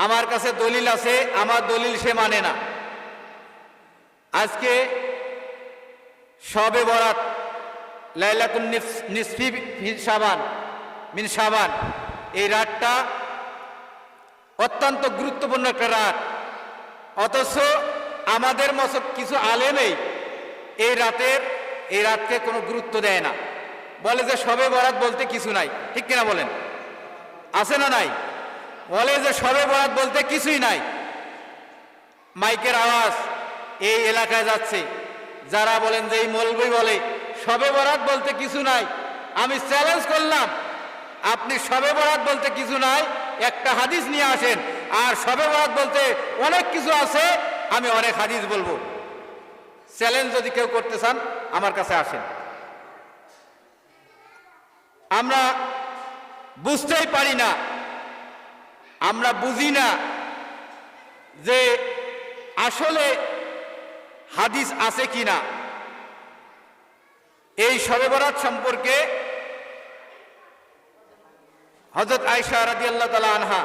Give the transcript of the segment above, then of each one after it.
আমার কাছে দলিল আছে, আমার দলিল সে মানে না। আজকে শবে বরাত, লাইলাতুন নিসফি মিন শাবান, এই রাতটা অত্যন্ত গুরুত্বপূর্ণ একটা রাত। অথচ আমাদের মতো কিছু আলেমেই এই রাতকে কোনো গুরুত্ব দেয় না, বলে যে শবে বরাত বলতে কিছু নাই। ঠিক কিনা বলেন? আছে না নাই? বলে যে শবে বরাত বলতে কিছুই নাই। মাইকের আওয়াজ এই এলাকায় যাচ্ছে, যারা বলেন যে এই মৌলবি বলে শবে বরাত বলতে কিছু নাই, আমি চ্যালেঞ্জ করলাম, আপনি শবে বরাত বলতে কিছু নাই একটা হাদিস নিয়ে আসেন, আর শবে বরাত বলতে অনেক কিছু আছে, আমি অনেক হাদিস বলবো। চ্যালেঞ্জ যদি কেউ করতে চান আমার কাছে আসেন। আমরা বুঝতেই পারি না, আমরা বুঝি না যে আসলে হাদিস আছে কিনা। এই শবে বরাত সম্পর্কে হযরত আয়েশা রাদিয়াল্লাহু তাআলা আনহা,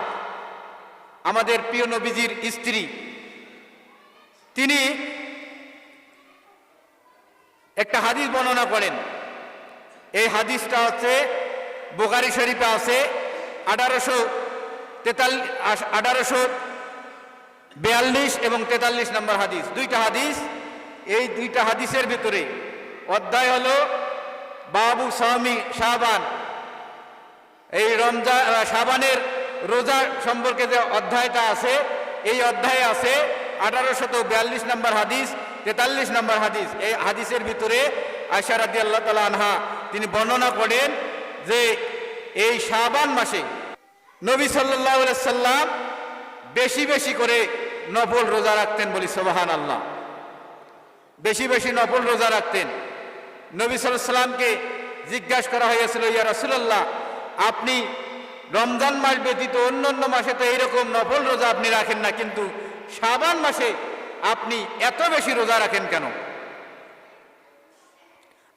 আমাদের প্রিয় নবীজির স্ত্রী, তিনি একটা হাদিস বর্ণনা করেন। এই হাদিসটা হচ্ছে বুখারী শরীফে আছে, 1842 এবং 43 নম্বর হাদিস, দুইটা হাদিস। এই দুইটা হাদিসের ভিতরে অধ্যায় হলো বাবু সাওমি শাবান, এই রমজান শাবানের রোজা সম্পর্কে যে অধ্যায়টা আছে, এই অধ্যায়ে আছে 1842 নম্বর হাদিস, 43 নম্বর হাদিস। এই হাদিসের ভিতরে আয়েশা রাদিয়াল্লাহু তাআলা আনহা তিনি বর্ণনা করেন যে এই শাবান মাসে নবী সাল্লাল্লাহু আলাইহি সাল্লাম বেশি বেশি করে নফল রোজা রাখতেন। বলি সুবহানাল্লাহ। বেশি বেশি নফল রোজা রাখতেন। নবী সাল্লাল্লাহু আলাইহি সাল্লামকে জিজ্ঞাসা করা হয়েছিল, ইয়া রাসূলুল্লাহ, আপনি রমজান মাস ব্যতীত অন্য মাসে তো এইরকম নফল রোজা আপনি রাখেন না, কিন্তু শাবান মাসে আপনি এত বেশি রোজা রাখেন কেন?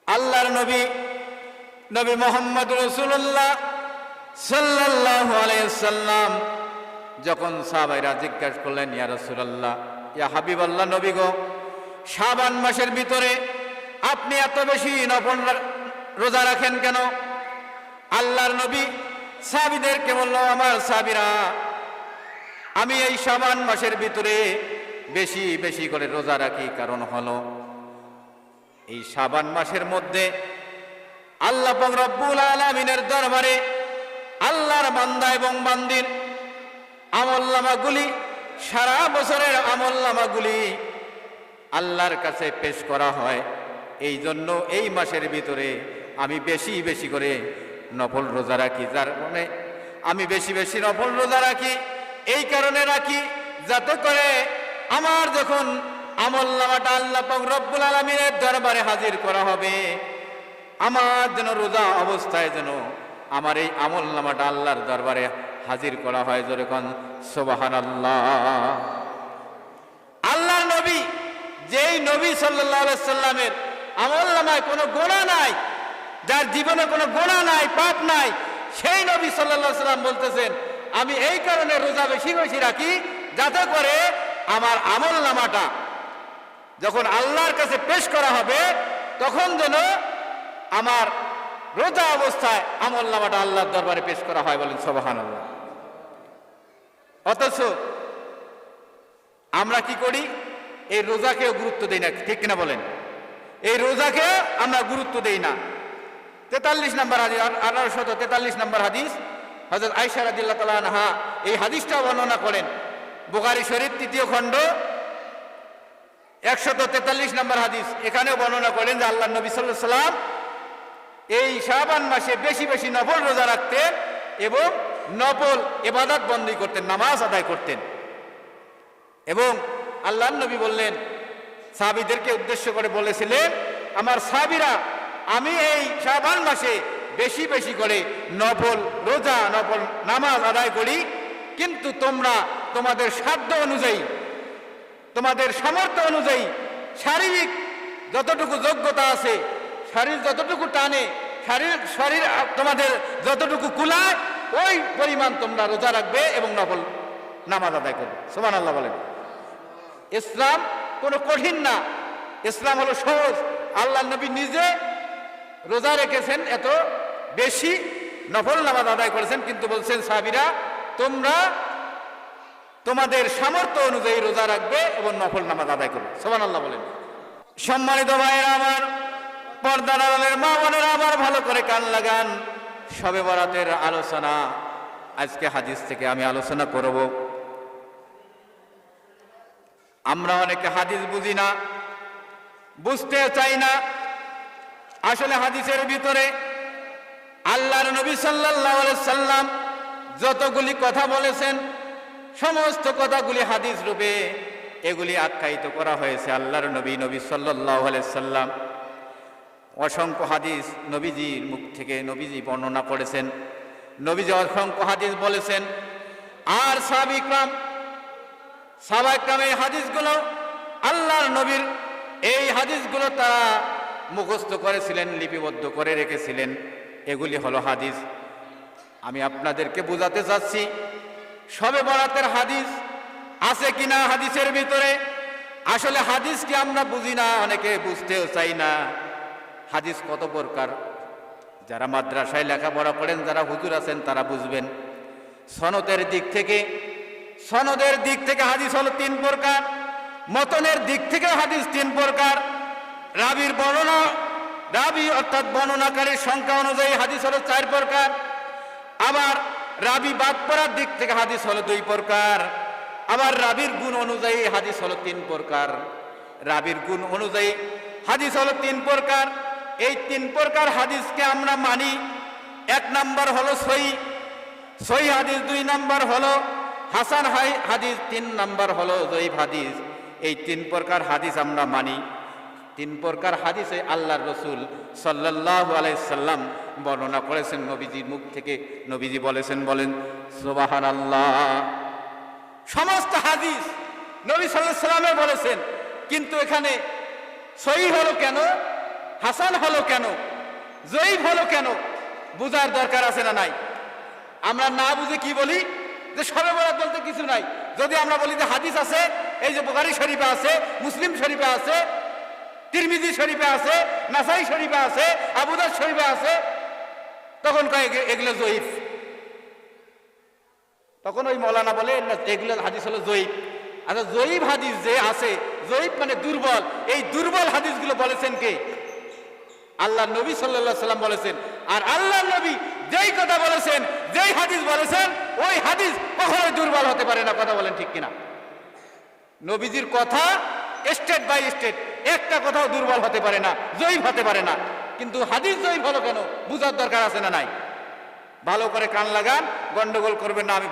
আল্লাহর নবী মুহাম্মদ রাসূলুল্লাহ সাল্লাল্লাহু আলাইহি ওয়াসাল্লাম যখন সাহাবায়েরা জিজ্ঞাসা করলেন, ইয়া রাসূলুল্লাহ, ইয়া হাবিবাল্লাহ, নবী গো, শাবান মাসের ভিতরে আপনি এত বেশি নফল রোজা রাখেন কেন? আল্লাহর নবী সাহাবীদেরকে বলল, আমার সাহাবীরা, আমি এই শাবান মাসের ভিতরে বেশি বেশি করে রোজা রাখি, কারণ হলো এই শাবান মাসের মধ্যে আল্লাহ পাক রব্বুল আলামিনের দরবারে আল্লাহর বান্দা এবং বান্দির আমলনামাগুলি, সারা বছরের আমলনামাগুলি আল্লাহর কাছে পেশ করা হয়। এই জন্য এই মাসের ভিতরে আমি বেশি বেশি করে নফল রোজা রাখি। যার মানে আমি বেশি বেশি নফল রোজা রাখি, এই কারণে রাখি যাতে করে আমার যখন আমলনামাটা আল্লাহ পাক রব্বুল আলামিনের দরবারে হাজির করা হবে, আমার যেন রোজা অবস্থায় যেন আমার এই আমলনামাটা আল্লাহর দরবারে হাজির করা হয়। যেরকম সুবহানাল্লাহ। আল্লাহর নবী, যেই নবী সাল্লাল্লাহু আলাইহি সাল্লামের আমলনামায় কোনো গুনাহ নাই, যার জীবনে কোনো গুনাহ নাই, পাপ নাই, সেই নবী সাল্লাল্লাহু আলাইহি সাল্লাম বলতেছেন, আমি এই কারণে রোজা বেশি বেশি রাখি যাতে করে আমার আমলনামাটা যখন আল্লাহর কাছে পেশ করা হবে, তখন যেন আমার রোজা অবস্থায় আমলনামাটা আল্লাহর দরবারে পেশ করা হয়। বলেন সুবহানাল্লাহ। অথচ আমরা কি করি? এই রোজাকেও গুরুত্ব দেই না। ঠিক কিনা বলেন? এই রোজাকে আমরা গুরুত্ব দেই না। 43 নম্বর হাদিস, 1843 নম্বর হাদিস, হযরত আয়েশা রাদিয়াল্লাহু তাআলা আনহা এই হাদিসটা বর্ণনা করেন। বুখারী শরীফ 3য় খণ্ড 143 নম্বর হাদিস। এখানেও বর্ণনা করেন যে আল্লাহর নবী সাল্লাল্লাহু আলাইহি সাল্লাম এই শাবান মাসে বেশি বেশি নফল রোজা রাখতেন এবং নফল ইবাদত বন্দী করতেন, নামাজ আদায় করতেন। এবং আল্লাহর নবী বললেন, সাহাবীদেরকে উদ্দেশ্য করে বলেছিলেন, আমার সাহাবীরা, আমি এই শাবান মাসে বেশি বেশি করে নফল রোজা, নফল নামাজ আদায় করি, কিন্তু তোমরা তোমাদের সাধ্য অনুযায়ী, তোমাদের সামর্থ্য অনুযায়ী, শারীরিক যতটুকু যোগ্যতা আছে, শরীর যতটুকু টানে, শরীর তোমাদের যতটুকু কুলায়, ওই পরিমাণ তোমরা রোজা রাখবে এবং নফল নামাজ আদায় করব। সুবহানাল্লাহ বলেন। ইসলাম কোনো কঠিন না, ইসলাম হলো সহজ। আল্লাহ নবী নিজে রোজা রেখেছেন, এত বেশি নফল নামাজ আদায় করেছেন, কিন্তু বলছেন সাহাবীরা তোমরা তোমাদের সামর্থ্য অনুযায়ী রোজা রাখবে এবং নফল নামাজ আদায় করবে। সুবহানাল্লাহ বলেন। সম্মানিত ভাইয়েরা আমার, পর্দার আড়ালের মা বোনেরা আমার, ভালো করে কান লাগান। শবে বরাতের আলোচনা আজকে হাদিস থেকে আমি আলোচনা করব। আমরা অনেকে হাদিস বুঝি না, বুঝতে চাই না। আসলে হাদিসের ভিতরে আল্লাহর নবী সাল্লাল্লাহু আলাইহি সাল্লাম যতগুলি কথা বলেছেন, সমস্ত কথাগুলি হাদিস রূপে এগুলি আখ্যায়িত করা হয়েছে। আল্লাহর নবী সাল্লাল্লাহু আলাইহি সাল্লাম অসংখ্য হাদিস নবীজির মুখ থেকে নবীজি বর্ণনা করেছেন। নবীজি অসংখ্য হাদিস বলেছেন। আর সাহাবায়ে এই হাদিসগুলো আল্লাহর নবীর এই হাদিসগুলো তারা মুখস্থ করেছিলেন, লিপিবদ্ধ করে রেখেছিলেন। এগুলি হলো হাদিস। আমি আপনাদেরকে বোঝাতে চাচ্ছি শবে বরাতের হাদিস আছে কিনা হাদিসের ভিতরে। আসলে হাদিস কি আমরা বুঝি না, অনেকে বুঝতেও চাই না। হাদিস কত প্রকার, যারা মাদ্রাসায় লেখাপড়া করেন, যারা হুজুর আছেন তারা বুঝবেন। সনদের দিক থেকে হাদিস হলো 3 প্রকার, মতনের দিক থেকে হাদিস 3 প্রকার। রাবি অর্থাৎ বর্ণনাকারীর সংখ্যা অনুযায়ী হাদিস হলো 4 প্রকার। আবার রাবি বাদ পড়ার দিক থেকে হাদিস হলো 2 প্রকার। আবার রাবির গুণ অনুযায়ী হাদিস হলো 3 প্রকার। রাবির গুণ অনুযায়ী হাদিস হলো 3 প্রকার। এই 3 প্রকার হাদিসকে আমরা মানি। 1 নাম্বার হলো সহি হাদিস, 2 নাম্বার হলো হাসান হাদিস, 3 নাম্বার হলো যঈফ হাদিস। এই 3 প্রকার হাদিস আমরা মানি। 3 প্রকার হাদিসে আল্লাহর রাসূল সাল্লাল্লাহু আলাইহি সাল্লাম বর্ণনা করেছেন নবীজির মুখ থেকে। নবীজি বলেছেন, বলেন সুবহানাল্লাহ। সমস্ত হাদিস নবী সাল্লাল্লাহু আলাইহি সাল্লামে বলেছেন, কিন্তু এখানে সহিহ হলো কেন, হাসান হলো কেন, যঈফ হলো কেন, বুঝার দরকার আছে না নাই? আমরা না বুঝে কি বলি যে শবে বরাত বলতে কিছু নাই। যদি আমরা বলি যে হাদিস আছে, এই যে বুখারী শরীফে আছে, মুসলিম শরীফে আছে, তিরমিজি শরীফে আছে, নাসাই শরীফে আছে, আবু দাউদ শরীফে আছে, তখন কয় এগুলো যঈফ। তখন ওই মৌলানা বলে এগুলো হাদিস হলো যঈফ। আচ্ছা, যঈফ হাদিস যে আছে, যঈফ মানে দুর্বল, এই দুর্বল হাদিসগুলো বলেছেন কে? আল্লাহ নবী সাল্লাল্লাহু আলাইহি সাল্লাম বলেছেন। আর আল্লাহ নবী যেই কথা বলেছেন, যেই হাদিস বলেছেন, ওই হাদিস কখনোই দুর্বল হতে পারে না। কথা বলেন ঠিক কিনা? নবীজির কথা স্টেট বাই স্টেট একটা কথাও দুর্বল হতে পারে না, যঈফ হতে পারে না। কিন্তু হাদিস যঈফ হলো কেন, বুঝার দরকার আছে না নাই? ভালো করে কান লাগান, গন্ডগোল করবেন না। আমি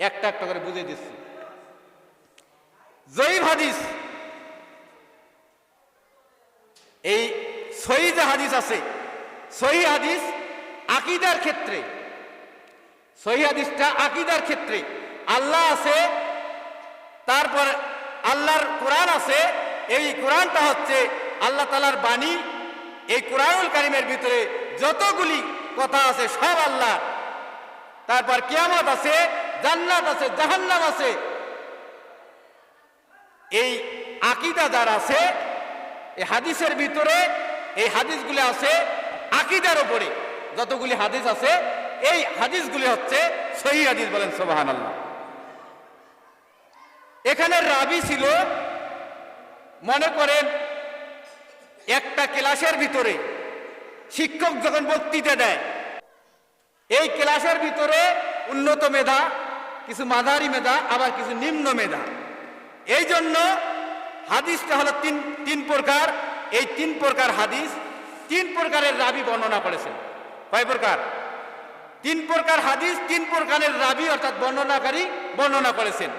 একটা একটা করে বুঝিয়ে দিচ্ছি। যঈফ হাদিস, এই সহিহ যে হাদিস আছে, সহিহ হাদিস আকীদার ক্ষেত্রে, সহিহ হাদিসটা আকীদার ক্ষেত্রে আল্লাহ আছে, তারপর আল্লাহর কোরআন আছে। এই কোরআনটা হচ্ছে আল্লাহ তাআলার বাণী। এই কোরআনুল কারীমের ভিতরে যতগুলি কথা আছে সব আল্লাহ। তারপর কিয়ামত আছে, জান্নাত আছে, জাহান্নাম আছে। এই আকীদা যার আছে, এই হাদিসের ভিতরে এই হাদিসগুলি আছে আকীদার উপরে। যতগুলি হাদিস আছে এই হাদিসগুলি হচ্ছে সহিহ হাদিস। বলেন সুবহানাল্লাহ। এখানে রাবি ছিল, মনে করেন একটা ক্লাসের ভিতরে শিক্ষক যখন বক্তৃতা দেয়, এই ক্লাসের ভিতরে উন্নত মেধা, কিছু মাঝারি মেধা, আবার কিছু নিম্ন মেধা। এই জন্য হাদিসটা হলো তিন প্রকার। এই 3 প্রকার হাদিস, 3 প্রকারের রাবি বর্ণনা করেছেন। কয় প্রকার? 3 প্রকার হাদিস, 3 প্রকারের রাবি অর্থাৎ বর্ণনাকারী বর্ণনা করেছেন।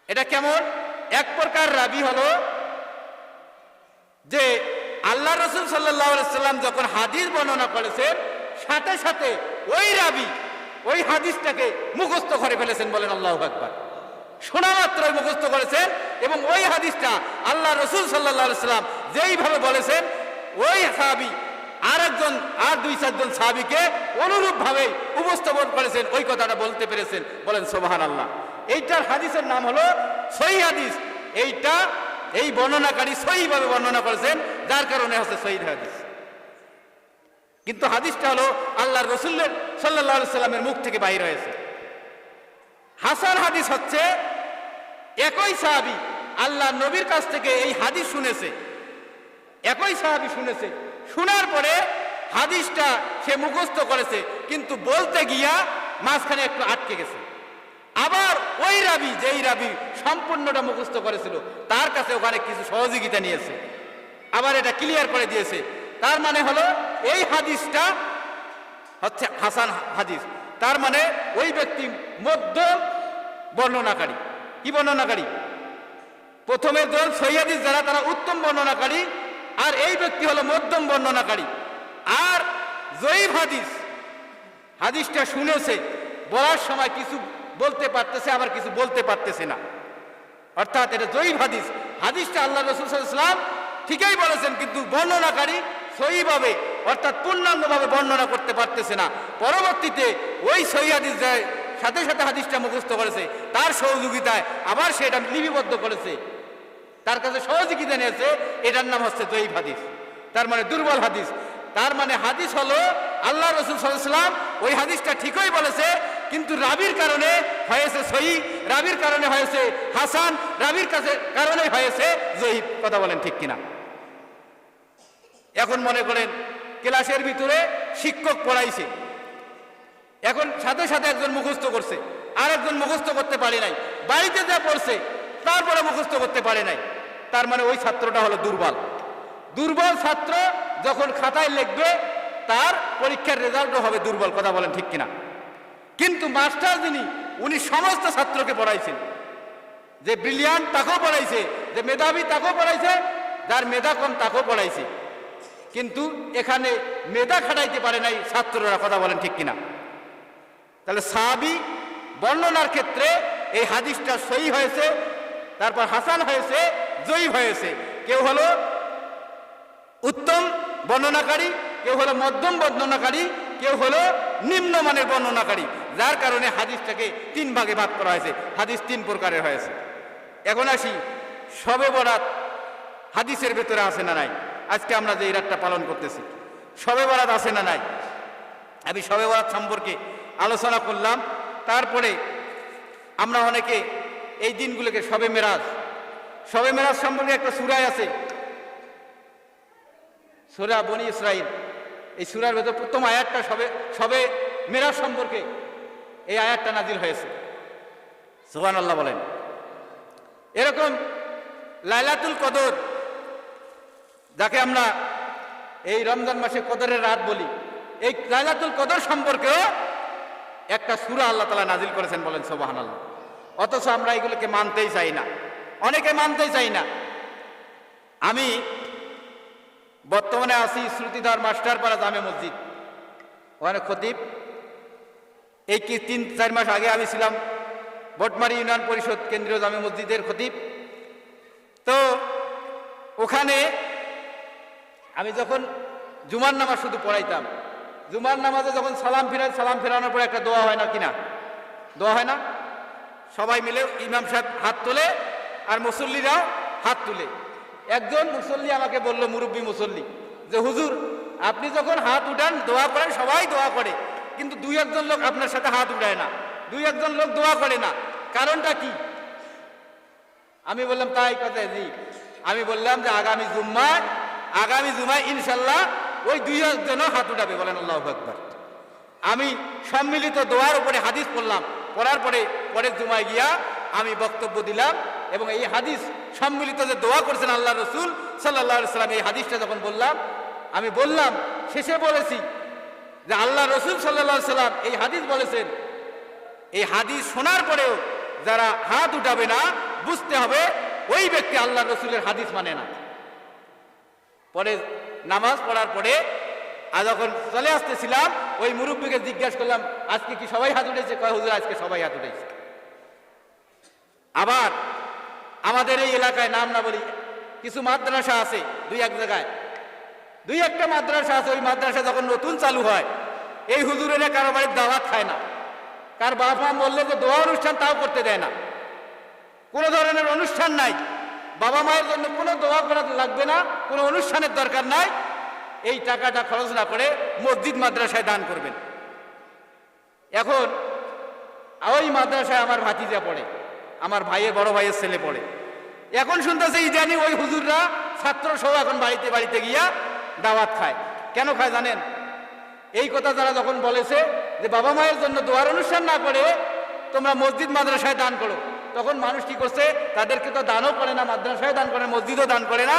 এটা কেমন? 1 প্রকার রাবি হলো যে আল্লাহ রাসূল সাল্লাল্লাহু আলাইহি সাল্লাম যখন হাদিস বর্ণনা করেছেন, সাথে সাথে ওই রাবি ওই হাদিসটাকে মুখস্থ করে ফেলেছেন। বলেন আল্লাহু আকবার। শোনা মাত্রই মুখস্থ করেছেন এবং ওই হাদিসটা আল্লাহ রাসূল সাল্লাল্লাহু আলাইহি সাল্লাম যেইভাবে বলেছেন, ওই সাহাবী আর দুই চারজন সাহাবীকে অনুরূপ ভাবে উপস্থাপন করেছেন, ওই কথাটা বলতে পেরেছেন। বলেন সুবহানাল্লাহ। এইটার হাদিসের নাম হলো সহিহ হাদিস। এই বর্ণনাকারী সহিহ ভাবে বর্ণনা করেছেন, যার কারণে হচ্ছে সহিহ হাদিস। কিন্তু হাদিসটা হলো আল্লাহর রাসূল সাল্লাল্লাহু আলাইহি সাল্লামের মুখ থেকে বাইর হয়েছে। হাসান হাদিস হচ্ছে একই সাহাবী আল্লাহ নবীর কাছ থেকে এই হাদিস শুনেছে, একই সাহাবী শুনেছে, শোনার পরে হাদিসটা সে মুখস্থ করেছে, কিন্তু বলতে গিয়া মাঝখানে একটু আটকে গেছে। আবার ওই রাবী, যেই রাবী সম্পূর্ণটা মুখস্থ করেছিল, তার কাছে ওখানে কিছু সহযোগিতা নিয়েছে, আবার এটা ক্লিয়ার করে দিয়েছে। তার মানে হলো এই হাদিসটা হচ্ছে হাসান হাদিস। তার মানে ওই ব্যক্তি মধ্যম বর্ণনাকারী। কি বর্ণনাকারী? প্রথমের দল সহিহ হাদিস যারা, তারা উত্তম বর্ণনাকারী, আর এই ব্যক্তি হলো মধ্যম বর্ণনাকারী। আর জয়ীফ হাদিস, হাদিসটা শুনেছে, বলার সময় কিছু বলতে পারতেছে, আবার কিছু বলতে পারতেছে না, অর্থাৎ এটা জয়ীফ হাদিস। হাদিসটা আল্লাহ রাসূল সাল্লাল্লাহু আলাইহি ওয়াসাল্লাম ঠিকই বলেছেন, কিন্তু বর্ণনাকারী সহিভাবে অর্থাৎ পূর্ণাঙ্গভাবে বর্ণনা করতে পারতেছে না। পরবর্তীতে ওই সহিহ হাদিস সাথে সাথে হাদিসটা মুখস্থ করেছে, তার সহযোগিতায় আবার সে এটা লিপিবদ্ধ করেছে, তার কাছে সহযোগিতা নিয়েছে, এটার নাম হচ্ছে জয়ীফ হাদিস। তার মানে দুর্বল হাদিস। তার মানে হাদিস হলো আল্লাহ রাসূল সাল্লাল্লাহু আলাইহি ওয়াসাল্লাম ওই হাদিসটা ঠিকই বলেছে, কিন্তু রাবীর কারণে হয়েছে সহিহ, রাবীর কারণে হয়েছে হাসান, রাবীর কারণে হয়েছে জয়ীফ। কথা বলেন ঠিক কিনা? এখন মনে করেন ক্লাসের ভিতরে শিক্ষক পড়াইছে, এখন সাথে সাথে একজন মুখস্থ করছে, আর একজন মুখস্থ করতে পারে নাই, বাড়িতে যা পড়ছে তারপরে মুখস্থ করতে পারে নাই। তার মানে ওই ছাত্রটা হলো দুর্বল। দুর্বল ছাত্র যখন খাতায় লিখবে, তার পরীক্ষার রেজাল্টও হবে দুর্বল। কথা বলেন ঠিক কিনা? কিন্তু মাস্টার যিনি, উনি সমস্ত ছাত্রকে পড়াইছেন, যে ব্রিলিয়ান্ট তাকেও পড়াইছে, যে মেধাবী তাকেও পড়াইছে, যার মেধা কম তাকেও পড়াইছে, কিন্তু এখানে মেধা খাটাইতে পারে নাই ছাত্ররা। কথা বলেন ঠিক কিনা? তাহলে সাহাবী বর্ণনার ক্ষেত্রে এই হাদিসটা সহিহ হয়েছে, তারপর হাসান হয়েছে, জয়ীফ হয়েছে। কেউ হলো উত্তম বর্ণনাকারী, কেউ হলো মধ্যম বর্ণনাকারী, কেউ হলো নিম্নমানের বর্ণনাকারী, যার কারণে হাদিসটাকে তিন ভাগে ভাগ করা হয়েছে। হাদিস তিন প্রকারের হয়েছে। এখন আসি, শবে বরাত হাদিসের ভেতরে আছে না নাই? আজকে আমরা যে রাতটা পালন করতেছি, শবে বরাত আছে না নাই? আমি শবে বরাত সম্পর্কে আলোচনা করলাম। তারপরে আমরা অনেকে এই দিনগুলোকে শবে মেরাজ সম্পর্কে একটা সূরা আছে, সূরা বনী ইসরাইল। এই সূরার ভেতর প্রথম আয়াতটা শবে মেরাজ সম্পর্কে এই আয়াতটা নাজিল হয়েছে। সুবহানাল্লাহ বলেন। এরকম লাইলাতুল কদর, যাকে আমরা এই রমজান মাসে কদরের রাত বলি, এই লাইলাতুল কদর সম্পর্কেও একটা সূরা আল্লাহ তাআলা নাজিল করেছেন। বলেন সুবহানাল্লাহ। অথচ আমরা এগুলোকে মানতেই চাই না, অনেকে মানতেই চাই না। আমি বর্তমানে আছি শ্রুতিধর মাস্টারপাড়া জামে মসজিদ, ওখানে খতিব। এই 3-4 মাস আগে আমি ছিলাম বটমারি ইউনিয়ন পরিষদ কেন্দ্রীয় জামে মসজিদের খতিব। তো ওখানে আমি যখন জুমার নামাজ শুধু পড়াইতাম, জুমার নামাজে যখন সালাম ফেরানোর পরে একটা দোয়া হয় না কিনা? দোয়া হয় না? সবাই মিলে ইমাম সাহেব হাত তোলে আর মুসল্লিরাও হাত তুলে। একজন মুসল্লি আমাকে বলল, মুরব্বী মুসল্লি, যে হুজুর আপনি যখন হাত উঠান দোয়া করেন, সবাই দোয়া করে, কিন্তু 2-1 লোক আপনার সাথে হাত উঠায় না, 2-1 লোক দোয়া করে না, কারণটা কি? আমি বললাম তাই কথা জি। আমি বললাম যে আগামী জুম্মায় ইনশাল্লাহ ওই 2-1 হাত উঠাবে। বলেন আল্লাহু আকবার। আমি সম্মিলিত দোয়ার উপরে হাদিস পড়লাম, পড়ার পরে পরের জুমায় গিয়া আমি বক্তব্য দিলাম, এবং এই হাদিস সম্মিলিত যে দোয়া করছেন আল্লাহ রাসূল সাল্লাল্লাহু আলাইহি ওয়াসাল্লাম, এই হাদিসটা যখন বললাম, আমি বললাম শেষে বলেছি যে আল্লাহ রাসূল সাল্লাল্লাহু আলাইহি ওয়াসাল্লাম এই হাদিস বলেছেন। এই হাদিস শোনার পরেও যারা হাত উঠাবে না, বুঝতে হবে ওই ব্যক্তি আল্লাহ রাসূলের হাদিস মানে না। পরে নামাজ পড়ার পরে যখন চলে আসতেছিলাম, ওই মুরব্বীকে জিজ্ঞাসা করলাম, আজকে কি সবাই হাত উঠেছে? কয় হুজুর আজকে সবাই হাত উঠেছে। আবার আমাদের এই এলাকায়, নাম না বলি, কিছু মাদ্রাসা আছে 2-1 জায়গায়, দুই একটা মাদ্রাসা আছে, ওই মাদ্রাসা যখন নতুন চালু হয় এই হুজুরেরা কারো বাড়ির দাওয়াত খায় না, কার বাপ মা বললে যে দোয়া অনুষ্ঠান তাও করতে দেয় না, কোনো ধরনের অনুষ্ঠান নাই, বাবা মায়ের জন্য কোনো দোয়া করা লাগবে না, কোনো অনুষ্ঠানের দরকার নাই, এই টাকাটা খরচ না করে মসজিদ মাদ্রাসায় দান করবেন। এখন ওই মাদ্রাসায় আমার ভাতিজা পড়ে, আমার ভাইয়ের বড় ভাইয়ের ছেলে পড়ে। এখন শুনতেছে ইদানি ওই হুজুররা ছাত্র সহ এখন বাড়িতে বাড়িতে গিয়া দাওয়াত খায়। কেন খায় জানেন? এই কথা যারা যখন বলেছে যে বাবা মায়ের জন্য দোয়ার অনুষ্ঠান না করে তোমরা মসজিদ মাদ্রাসায় দান করো, তখন মানুষ কি করছে, তাদেরকে তো দানও করে না, মাদ্রাসায় দান করে, মসজিদও দান করে না,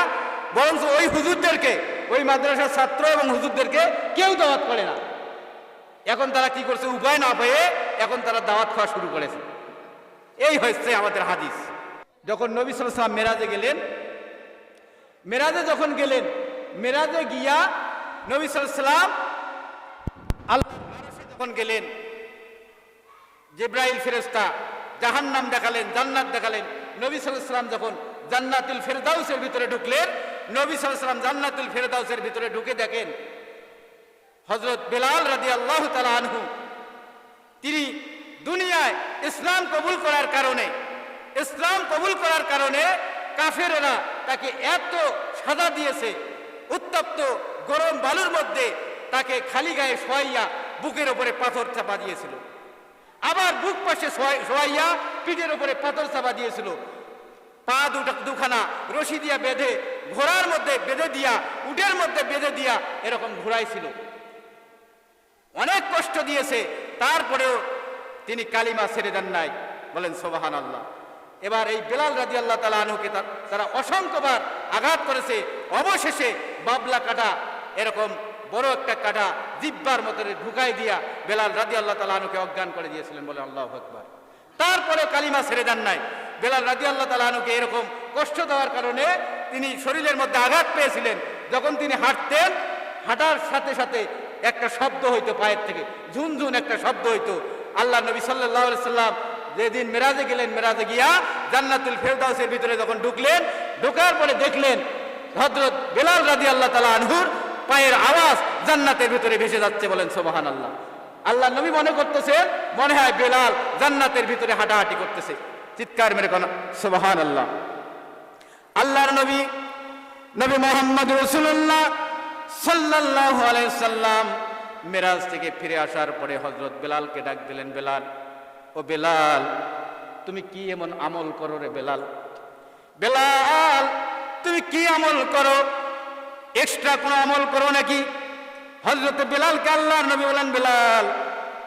বরঞ্চ ওই হুজুরদেরকে, ওই মাদ্রাসার ছাত্র এবং হুজুরদেরকে কেউ দাওয়াত করে না। এখন তারা কি করছে, উপায় না পেয়ে এখন তারা দাওয়াত খাওয়া শুরু করেছে। এই হচ্ছে আমাদের হাদিস। যখন নবী সাল্লাল্লাহু আলাইহি ওয়াসাল্লাম মেরাজে গেলেন, মেরাজে যখন গেলেন, মেরাজে গিয়া নবী সাল্লাল্লাহু আলাইহি ওয়াসাল্লাম আল্লাহর আরশে যখন গেলেন, জিবরাইল ফেরেশতা জাহান্নাম দেখালেন, জান্নাত দেখালেন। নবী সাল্লাল্লাহু আলাইহি ওয়াসাল্লাম যখন জান্নাতুল ফেরদাউসের ভিতরে ঢুকলেন, নবী সাল্লাল্লাহু আলাইহি ওয়াসাল্লাম জান্নাতুল ফেরদাউসের ভিতরে ঢুকে দেখেন হযরত বেলাল রাদিয়াল্লাহু তাআলা আনহু, তিনি দুনিয়ায় ইসলাম কবুল করার কারণে কাফেররা তাকে এত সাজা দিয়েছে, উত্তপ্ত গরম বালুর মধ্যে তাকে খালি গায়ে শোয়াইয়া বুকের উপরে পাথর চাপা দিয়েছিল, আবার বুক পাশে শোয়াইয়া পিঠের উপরে পাথর চাপা দিয়েছিল, পা দুখানা রশি দিয়া বেঁধে ঘোড়ার মধ্যে বেঁধে দিয়া, উটের মধ্যে বেঁধে দিয়া এরকম ঘুরাইছিল, অনেক কষ্ট দিয়েছে। তারপরেও তিনি কালিমা ছেড়ে দেন নাই। বলেন সুবহানাল্লাহ। এবার এই বেলাল রাদিয়াল্লাহু তাআলা আনহুকে তারা অসংখ্যবার আঘাত করেছে। অবশেষে বাবলা কাটা, এরকম বড় একটা কাটা জিব্বার মতো ঢুকাই দিয়া বেলাল রাদিয়াল্লাহু তাআলা আনহুকে অজ্ঞান করে দিয়েছিলেন। বলে আল্লাহু আকবার। তারপরে কালিমা ছেড়ে দেন নাই। বেলাল রাদিয়াল্লাহু তাআলা আনহুকে এরকম কষ্ট দেওয়ার কারণে তিনি শরীরের মধ্যে আঘাত পেয়েছিলেন। যখন তিনি হাঁটতেন, হাঁটার সাথে সাথে একটা শব্দ হইতো, পায়ের থেকে ঝুনঝুন একটা শব্দ হইতো। আল্লাহ নবী সাল্লাল্লাহু আলাইহি সাল্লাম যেদিন মেরাজে গেলেন, মেরাজে গিয়া জান্নাতুল ফেরদাউসের ভিতরে যখন ঢুকলেন, ঢোকার পরে দেখলেন হযরত বেলাল রাদিয়াল্লাহু তাআলা আনহুর পায়ের আওয়াজ জান্নাতের ভিতরে ভেসে যাচ্ছে। বলেন সুবহানাল্লাহ। আল্লাহ নবী মনে করতেছেন মনে হয় বেলাল জান্নাতের ভিতরে হাঁটাহাঁটি করতেছে। চিৎকার মেরে কোন সুবহানাল্লাহ। আল্লাহর নবী, নবী মুহাম্মদ রাসূলুল্লাহ সাল্লাল্লাহু আলাইহি সাল্লাম মেরাজ থেকে ফিরে আসার পরে হযরত বেলালকে ডাক দিলেন, বেলাল, ও বেলাল, তুমি কি এমন আমল করো রে বেলাল? বেলাল, তুমি কি আমল করো? এক্সট্রা কোনো আমল করো নাকি? হযরত বেলালকে আল্লাহর নবী বলেন, বেলাল,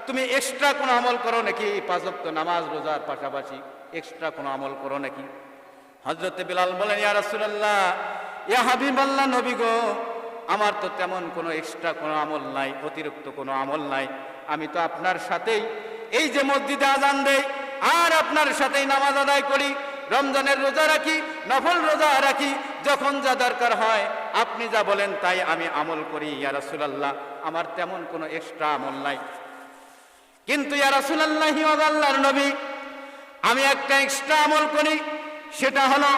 তুমি এক্সট্রা কোনো আমল করো নাকি? 5 ওয়াক্ত নামাজ রোজার পাশাপাশি এক্সট্রা কোনো আমল করো নাকি? হযরত বেলাল বলেন, ইয়া রাসূলুল্লাহ, ইয়া হাবিবাল্লাহ, নবী গো, আমার তো তেমন কোনো এক্সট্রা কোনো আমল নাই, অতিরিক্ত কোনো আমল নাই। আমি তো আপনার সাথেই এই যে মসজিদে আজান দেই আর আপনার সাথেই নামাজ আদায় করি, রমজানের রোজা রাখি, নফল রোজা রাখি, যখন যা দরকার হয় আপনি যা বলেন তাই আমি আমল করি। ইয়া রাসূলুল্লাহ, আমার তেমন কোনো এক্সট্রা আমল নাই। কিন্তু ইয়া রাসূলুল্লাহ, ও আল্লাহর নবী, আমি একটা এক্সট্রা আমল করি। সেটা হলো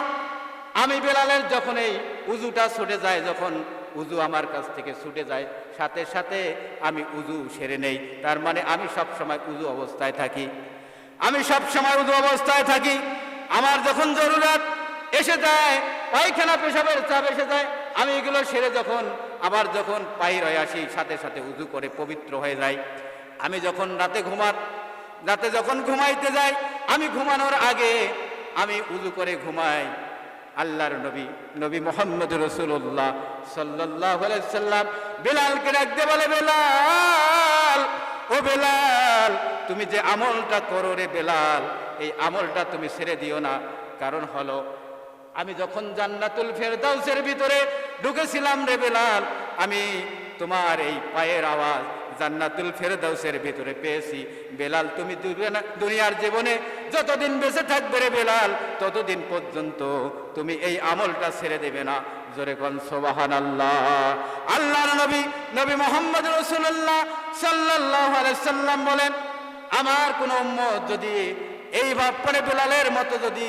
আমি বেলালের যখন এই উযুটা ছুটে যায়, যখন উযু আমার কাছ থেকে ছুটে যায়, সাথে সাথে আমি উযু সেরে নেই। তার মানে আমি সব সময় উযু অবস্থায় থাকি, আমি সব সময় উযু অবস্থায় থাকি। আমার যখন জরুরত এসে যায়, পায়খানা পেশাবের চাপ এসে যায়, আমি এগুলো সেরে যখন আবার যখন বাইর হয়ে আসি, সাথে সাথে উযু করে পবিত্র হয়ে যাই। আমি যখন রাতে যখন ঘুমাইতে যাই, আমি ঘুমানোর আগে আমি উযু করে ঘুমাই। আল্লাহর নবী, নবী মুহাম্মদ রাসূলুল্লাহ সাল্লাল্লাহু আলাইহি সাল্লাম বেলালকে ডাকতে বলে, বেলাল, ও বেলাল, তুমি যে আমলটা করো রে বেলাল, এই আমলটা তুমি ছেড়ে দিও না। কারণ হলো আমি যখন জান্নাতুল ফেরদাউসের ভিতরে ঢুকেছিলাম রে বেলাল, আমি তোমার এই পায়ের আওয়াজ জান্নাতুল ফেরদাউসের ভিতরে পেয়েছি। বেলাল, তুমি দুনিয়ার জীবনে যতদিন বেঁচে থাকবে রে বেলাল, ততদিন পর্যন্ত তুমি এই আমলটা ছেড়ে দেবে না। জোরে কোন সুবহানাল্লাহ। আল্লাহর নবী, নবী মুহাম্মদ রাসূলুল্লাহ সাল্লাল্লাহু আলাইহি সাল্লাম বলেন, আমার কোন উম্মত যদি এই ভাব করে বেলালের মতো যদি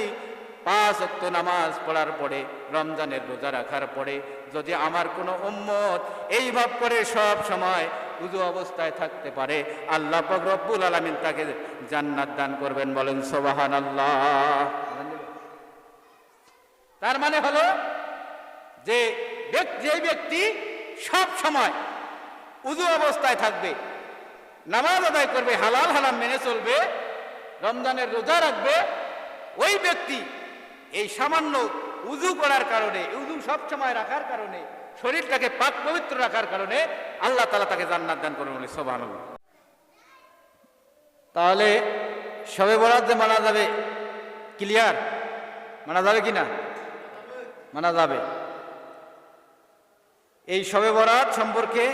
5 ওয়াক্ত নামাজ পড়ার পরে, রমজানের রোজা রাখার পরে যদি আমার কোনো উম্মত এইভাবে করে সব সময় উযু অবস্থায় থাকতে পারে, আল্লাহ পাক রব্বুল আলামিন তাকে জান্নাত দান করবেন। বলেন সুবহানাল্লাহ। তার মানে হলো যে ব্যক্তি সব সময় উযু অবস্থায় থাকবে, নামাজ আদায় করবে, হালাল হারাম মেনে চলবে, রমজানের রোজা রাখবে, ওই ব্যক্তি এই সামান্য উযু করার কারণে, উযু সব সময় রাখার কারণে, শরীরটাকে পাক পবিত্র রাখার কারণে আল্লাহ তাআলা তাকে জান্নাত দান করবেন। বলে সুবহানাল্লাহ। তাহলে শবে বরাত যে মানা যাবে, ক্লিয়ার? মানা যাবে কিনা? মানা যাবে। এই শবে বরাত সম্পর্কে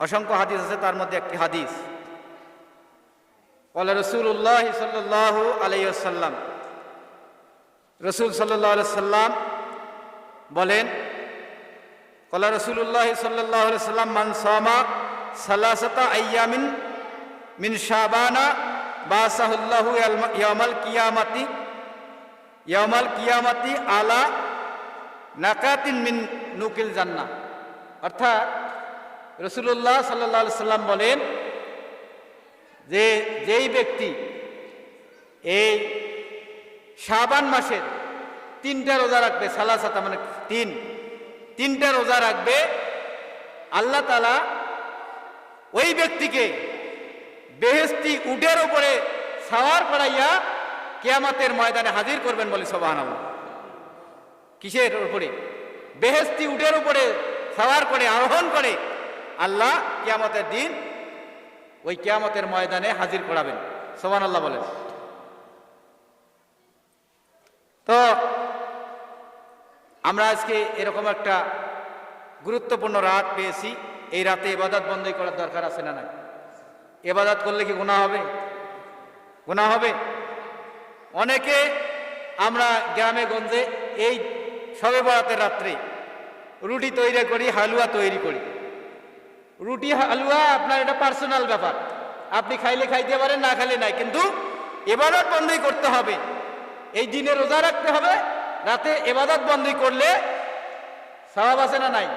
অসংখ্য হাদিস আছে, তার মধ্যে একটি হাদিস, ক্বালা রাসূলুল্লাহ সাল্লাল্লাহু আলাইহি ওয়াসাল্লাম, রাসূল সাল্লাল্লাহু আলাইহি ওয়াসাল্লাম বলেন, ক্বালা রাসূলুল্লাহ সাল্লাল্লাহু আলাইহি ওয়াসাল্লাম, মান সামা সালাসাতা আইয়ামিন মিন শাবানা বাসাহুল্লাহু ইয়াউমাল কিয়ামাতি আলা নাকাতিন মিন নুকিল জান্নাহ। অর্থাৎ রাসূলুল্লাহ সাল্লাল্লাহু আলাইহি ওয়াসাল্লাম বলেন যে যেই ব্যক্তি এই শাবান মাসের 3টা রোজা রাখবে, সালাসাতা মানে 3টা রোজা রাখবে, আল্লাহ তাআলা ওই ব্যক্তিকে বেহেশতি উটের উপরে সাওয়ার করাইয়া কিয়ামতের ময়দানে হাজির করবেন। বলে সুবহানাল্লাহ। কিসের উপরে? বেহেশতি উটের উপরে সাওয়ার করে, আরোহণ করে আল্লাহ কিয়ামতের দিন ওই কিয়ামতের ময়দানে হাজির করাবেন। সুবহানাল্লাহ বলেন। তো আমরা আজকে এরকম একটা গুরুত্বপূর্ণ রাত পেয়েছি। এই রাতে ইবাদত বন্ধই করার দরকার আছে না নাই? ইবাদত করলে কি গুনাহ হবে? গুনাহ হবে। অনেকে আমরা গ্রামে গঞ্জে এই শবে বরাতের রাত্রে রুটি তৈরি করি, হালুয়া তৈরি করি। রুটি হালুয়া আপনার এটা পার্সোনাল ব্যাপার, আপনি খাইলে খাইতে পারেন, না খাইলে নাই, কিন্তু ইবাদত বন্ধই করতে হবে। এই দিনে রোজা রাখতে হবে, রাতে ইবাদত বন্ধই করলে সওয়াব আছে না নাই?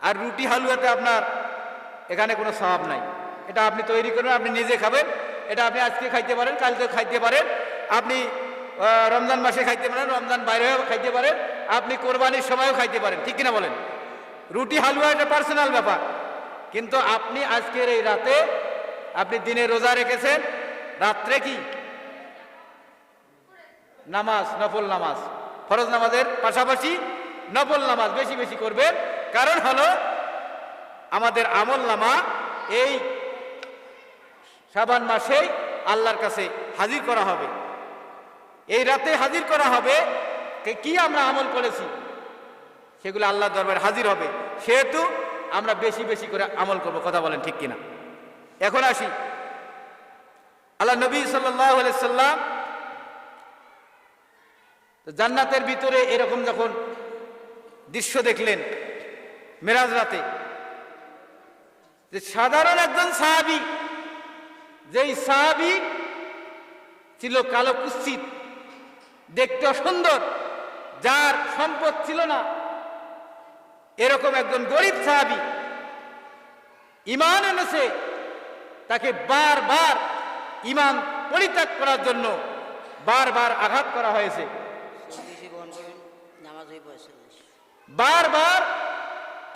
আর রুটি হালুয়াতে আপনার এখানে কোনো সওয়াব নাই। এটা আপনি তৈরি করবেন, আপনি নিজে খাবেন, এটা আপনি আজকে খাইতে পারেন, কালকে খাইতে পারেন, আপনি রমজান মাসে খাইতে পারেন, রমজান বাইরেও খাইতে পারেন, আপনি কোরবানির সময়ও খাইতে পারেন, ঠিক কিনা বলেন? রুটি হালুয়া এটা পার্সোনাল ব্যাপার, কিন্তু আপনি আজকের এই রাতে আপনি দিনে রোজা রেখেছেন, রাত্রে কি নামাজ, নফল নামাজ, ফরজ নামাজের পাশাপাশি নফল নামাজ বেশি বেশি করবেন। কারণ হলো আমাদের আমল নামা এই শাবান মাসেই আল্লাহর কাছে হাজির করা হবে, এই রাতে হাজির করা হবে। কি আমরা আমল করেছি সেগুলো আল্লাহর দরবারে হাজির হবে, সেহেতু আমরা বেশি বেশি করে আমল করব। কথা বলেন ঠিক কিনা? এখন আসি, আল্লাহ নবী সাল্লাল্লাহু আলাইহি সাল্লাম জান্নাতের ভিতরে এরকম যখন দৃশ্য দেখলেন মেরাজ রাতে, যে সাধারণ একজন সাহাবী, যেই সাহাবী ছিল কালো কুৎসিত, দেখতে অসুন্দর, যার সম্পদ ছিল না, এরকম একজন গরিব সাহাবী ঈমান এনেছে, তাকে বারবার ঈমান পরিত্যাগ করার জন্য বারবার আঘাত করা হয়েছে, বারবার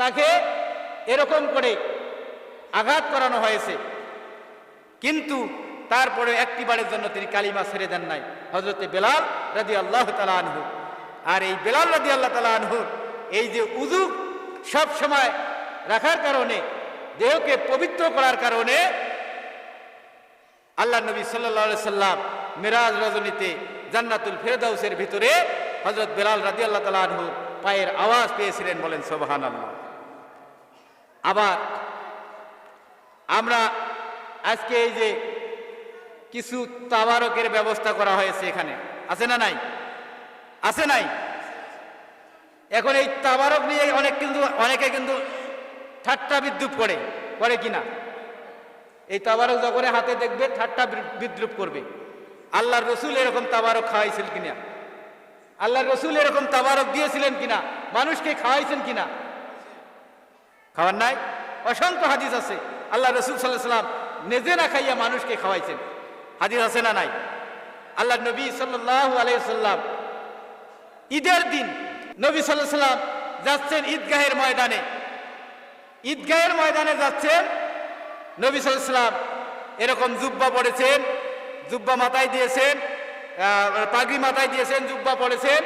তাকে এরকম করে আঘাত করানো হয়েছে, কিন্তু তারপরে একটিবারের জন্য তিনি কালিমা ছেড়ে দেন নাই। হযরতে বেলাল রাদিয়াল্লাহু তাআলা আনহু, আর এই বেলাল রাদিয়াল্লাহু তাআলা আনহু এই যে উযু সব সময় রাখার কারণে, দেহকে পবিত্র করার কারণে আল্লাহ নবী সাল্লাল্লাহু আলাইহি সাল্লাম মিরাজ রজনীতে জান্নাতুল ফেরদাউসের ভিতরে হযরত বেলাল রাদিয়াল্লাহু তাআলা আনহু পায়ের আওয়াজ পেয়েছিলেন। বলেন সুবহানাল্লাহ। আবার আমরা আজকে এই যে কিছু তাবারকের ব্যবস্থা করা হয়েছে, এখানে আছে না নাই? আছে নাই? এখন এই তাবারক নিয়ে অনেকে কিন্তু ঠাট্টা বিদ্রুপ করে কিনা? এই তাবারক যখন হাতে দেখবে ঠাট্টা বিদ্রুপ করবে, আল্লাহর রসুল এরকম তাবারক খাওয়াইছিলেন কিনা? আল্লাহর রসুল এরকম তাবারক দিয়েছিলেন কিনা? মানুষকে খাওয়াইছেন কিনা? খাওয়ার নাই? অসংখ্য হাদিস আছে আল্লাহ রসুল সাল্লাল্লাহু আলাইহি সাল্লাম নিজে না খাইয়া মানুষকে খাওয়াইছেন। হাদিস আছে না নাই? আল্লাহ নবী সাল্লাল্লাহু আলাইহি সাল্লাম ঈদের দিন নবী সাল্লাল্লাহু আলাইহি সাল্লাম যাচ্ছেন ঈদগাহের ময়দানে। ঈদগাহের ময়দানে যাচ্ছেন নবী সাল্লাল্লাহু আলাইহি সাল্লাম এরকম জুব্বা পরেছেন, জুব্বা মাথায় দিয়েছেন, পাগড়ি মাথায় দিয়েছেন, জুব্বা পরেছেন,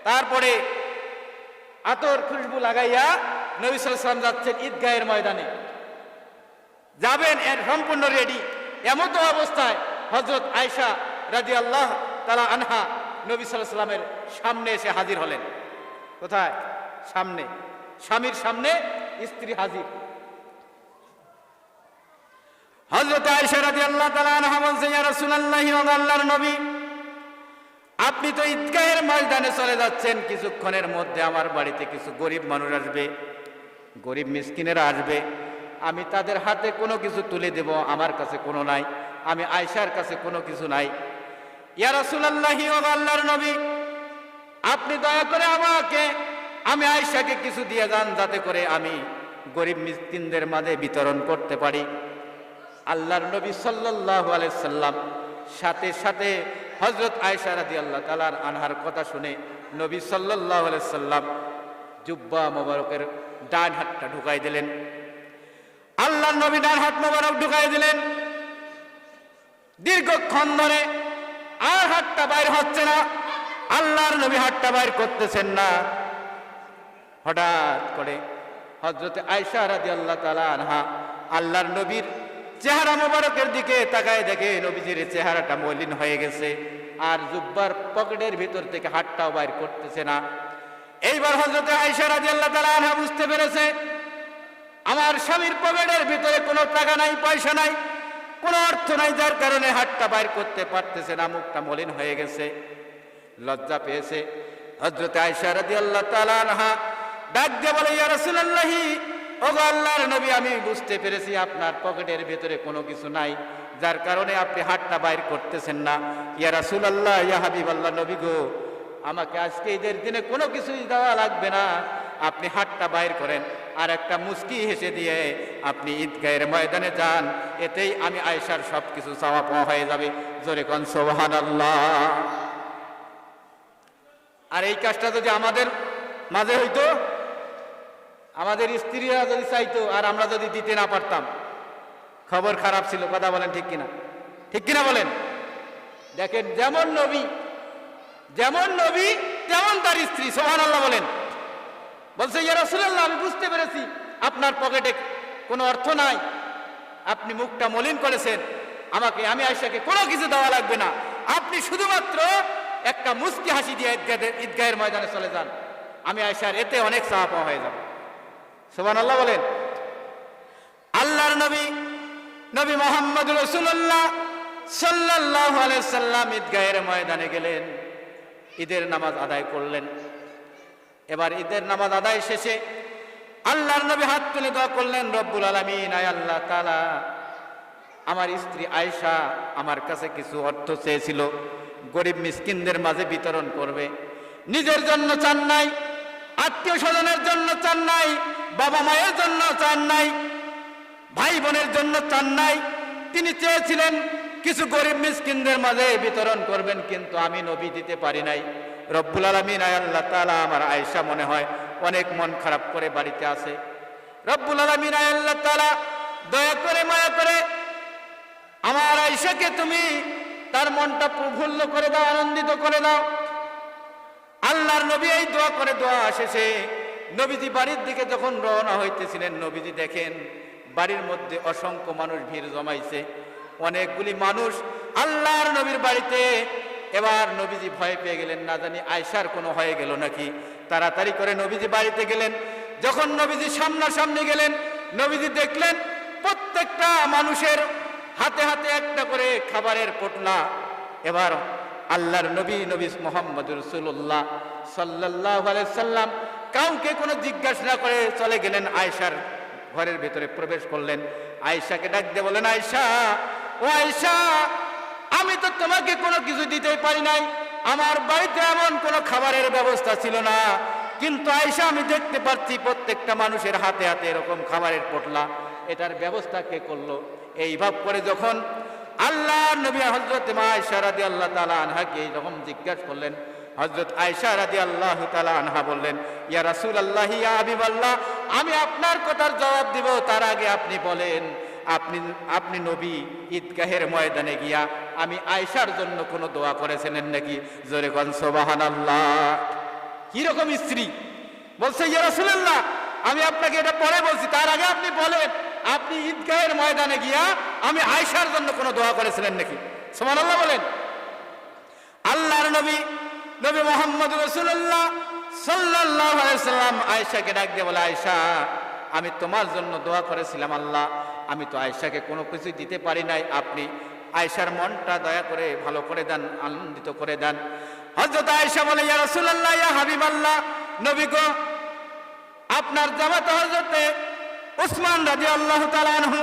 তারপরে আতর খুশবু লাগাইয়া নবী সাল্লাল্লাহু আলাইহি সাল্লাম যাচ্ছেন ঈদগাহের ময়দানে। যাবেন এর সম্পূর্ণ রেডি। এমতো অবস্থায় হযরত আয়েশা রাদিয়াল্লাহু তাআলা আনহা নবী সাল্লাল্লাহু আলাইহি সাল্লামের সামনে এসে হাজির হলেন। কোথায়? সামনে। স্বামীর সামনে স্ত্রী হাজির। হযরত আয়েশা রাদিয়াল্লাহু তাআলা আনহা বলছেন, ইয়া রাসূলুল্লাহ, ও আল্লাহর নবী, আপনি তো ঈদগাহের ময়দানে চলে যাচ্ছেন, কিছুক্ষণের মধ্যে আমার বাড়িতে কিছু গরিব মানুষ আসবে, গরিব মিসকিনেরা আসবে, আমি তাদের হাতে কোনো কিছু তুলে দেব, আমার কাছে কোনো নাই, আমি আয়েশার কাছে কোনো কিছু নাই। ইয়া রাসূলুল্লাহ, ও আল্লাহর নবী, আপনি দয়া করে আমাকে, আমি আয়েশাকে কিছু দিয়ে যান, যাতে করে আমি গরিব মিসকিনদের মাঝে বিতরণ করতে পারি। আল্লাহর নবী সাল্লাল্লাহু আলাইহি সাল্লাম সাথে সাথে হযরত আয়েশা রাদিয়াল্লাহু তাআলা আনহার কথা শুনে নবী সাল্লাল্লাহু আলাইহি সাল্লাম জুব্বা মোবারকের ডান হাতটা ঢুকাই দিলেন। আল্লাহর নবী ডান হাত মোবারক ঢুকাই দিলেন। দীর্ঘক্ষণ ধরে আর হাতটা বাইর হচ্ছে না। আল্লাহর নবী হাতটা বাইর করতেছেন না। হঠাৎ করে হযরত আয়েশা রাদিয়াল্লাহু তাআলা আনহা আল্লাহর নবীর চেহারা মোবারকের দিকে তাকায়, দেখে নবীজির চেহারাটা মলিন হয়ে গেছে, আর জুব্বার পকেটের ভিতর থেকে হাতটাও বাইর করতেছে না। এইবার হযরত আয়েশা রাদিয়াল্লাহু তাআলা আনহা বুঝতে পেরেছে, আমার স্বামীর পকেটের ভিতরে কোনো টাকা নাই, পয়সা নাই, কোনো অর্থ নাই, যার কারণে হাতটা বাইর করতে পারতেছে না, মুখটা মলিন হয়ে গেছে। লজ্জা পেয়েছে। হযরত আয়েশা রাদিয়াল্লাহু তাআলা আনহা ডাক দিয়ে বলে, ইয়া রাসূলুল্লাহ, ও আল্লাহর নবী, আমি বুঝতে পেরেছি আপনার পকেটের ভিতরে কোনো কিছু নাই, যার কারণে আপনি হাতটা বাইর করতেছেন না। ইয়া রাসূলুল্লাহ, ইয়া হাবিবাল্লাহ, নবী গো, আমাকে আজকে ঈদের দিনে কোনো কিছুই দেওয়া লাগবে না, আপনি হাতটা বাইর করেন, আর একটা মুস্কি হেসে দিয়ে আপনি ঈদগাহের ময়দানে যান, এতেই আমি আয়েশার সব কিছু চাওয়া পাওয়া হয়ে যাবে। জোরে কোন সুবহানাল্লাহ। আর এই কাজটা যদি আমাদের মাঝে হইতো, আমাদের স্ত্রীরা যদি চাইতো আর আমরা যদি দিতে না পারতাম, খবর খারাপ ছিল। কথা বলেন ঠিক কিনা? ঠিক কিনা বলেন? দেখেন, যেমন নবী তেমন তার স্ত্রী। সুবহানাল্লাহ বলেন। বলছে, ইয়া রাসূলুল্লাহ, আমি বুঝতে পেরেছি আপনার পকেটে কোনো অর্থ নাই, আপনি মুখটা মলিন করেছেন, আমি আয়েশাকে কোনো কিছু দেওয়া লাগবে না, আপনি শুধুমাত্র একটা মুস্কি হাসি দিয়ে ঈদগাহের ময়দানে চলে যান, আমি আয়েশার এতে অনেক চাওয়া পাওয়া হয়ে যাবে। সুবহানাল্লাহ বলেন। আল্লাহর নবী মুহাম্মদ রাসূলুল্লাহ সাল্লাল্লাহু আলাইহি সাল্লাম ঈদগাহের ময়দানে গেলেন, ঈদের নামাজ আদায় করলেন। এবার ঈদের নামাজ আদায় শেষে আল্লাহর নবী হাত তুলে দোয়া করলেন, রব্বুল আলামিন, আয় আল্লাহ তাআলা, আমার স্ত্রী আয়েশা আমার কাছে কিছু অর্থ চেয়েছিল, গরিব মিসকিনদের মাঝে বিতরণ করবে, নিজের জন্য চান নাই, আত্মীয় স্বজনের জন্য চান নাই, বাবা মায়ের জন্য চান নাই, ভাই বোনের জন্য চান নাই, তিনি চেয়েছিলেন কিছু গরিব মিসকিনদের মাঝে বিতরণ করবেন, কিন্তু আমি নবী দিতে পারি নাই। রব্বুল আলামিন, আয় আল্লাহ তাআলা, আমার আয়েশা মনে হয় অনেক মন খারাপ করে বাড়িতে আছে। রব্বুল আলামিন, আয় আল্লাহ তাআলা, দয়া করে মায়া করে আমার আয়েশাকে তুমি তার মনটা প্রফুল্ল করে দাও, আনন্দিত করে দাও। আল্লাহর নবী এই দোয়া করে, দোয়া শেষে নবীজি বাড়ির দিকে যখন রওনা হইতেছিলেন, নবীজি দেখেন বাড়ির মধ্যে অসংখ্য মানুষ ভিড় জমাইছে, অনেকগুলি মানুষ আল্লাহর নবীর বাড়িতে। এবার নবীজি ভয় পেয়ে গেলেন, না জানি আয়েশার কোনো হয়ে গেল নাকি। তাড়াতাড়ি করে নবীজি বাড়িতে গেলেন। যখন নবীজি সামনাসামনি গেলেন, নবীজি দেখলেন প্রত্যেকটা মানুষের হাতে হাতে একটা করে খাবারের পোটলা। এবার আল্লাহর নবী মুহাম্মদ রাসূলুল্লাহ সাল্লাল্লাহু আলাইহি সাল্লাম কাউকে কোনো জিজ্ঞাসা না করে চলে গেলেন, আয়েশার ঘরের ভিতরে প্রবেশ করলেন। আয়েশাকে ডাক দিয়ে বলেন, আয়েশা, ও আয়েশা, আমি তো তোমাকে কোনো কিছু দিতেই পারি নাই, আমার বাড়িতে এমন কোনো খাবারের ব্যবস্থা ছিল না, কিন্তু আয়েশা আমি দেখতে পাচ্ছি প্রত্যেকটা মানুষের হাতে হাতে এরকম খাবারের পোটলা, এটার ব্যবস্থা কে করলো? এই ভাব করে যখন আল্লাহর নবী হযরত আয়েশা রাদিয়াল্লাহু তাআলা আনহাকে এরকম জিজ্ঞাসা করলেন, হযরত আয়েশা রাদিয়াল্লাহু তাআলা আনহা বললেন, ইয়া রাসূলুল্লাহ, ইয়া হাবিবাল্লাহ, আমি আপনার কথার জবাব দিব, তার আগে আপনি বলেন, আপনি নবী ঈদগাহের ময়দানে গিয়া আমি আয়েশার জন্য কোনো দোয়া করেছিলেন নাকি? জোরে কোন সুবহানাল্লাহ। কি রকম স্ত্রী! বলছে, ইয়া রাসূলুল্লাহ, আমি আপনাকে এটা পরে বলছি, তার আগে আপনি বলেন, আপনি ঈদগাহের ময়দানে গিয়া আমি আয়েশার জন্য কোনো দোয়া করেছিলেন নাকি? সুবহানাল্লাহ বলেন। আল্লাহর নবী নবী মুহাম্মদ রাসূলুল্লাহ সাল্লাল্লাহু আলাইহি ওয়াসাল্লাম আয়েশাকে ডাক দিয়ে বলে, আয়েশা, আমি তোমার জন্য দোয়া করেছিলাম, আল্লাহ আমি তো আয়েশাকে কোনো কিছু দিতে পারি নাই, আপনি আয়েশার মনটা দয়া করে ভালো করে দেন, আনন্দিত করে দেন। হযরত আয়েশা বলে, ইয়া রাসূলুল্লাহ, ইয়া হাবিবাল্লাহ, নবী গো, আপনার জামাতা হযরতে উসমান রাদিয়াল্লাহু তাআলা আনহু,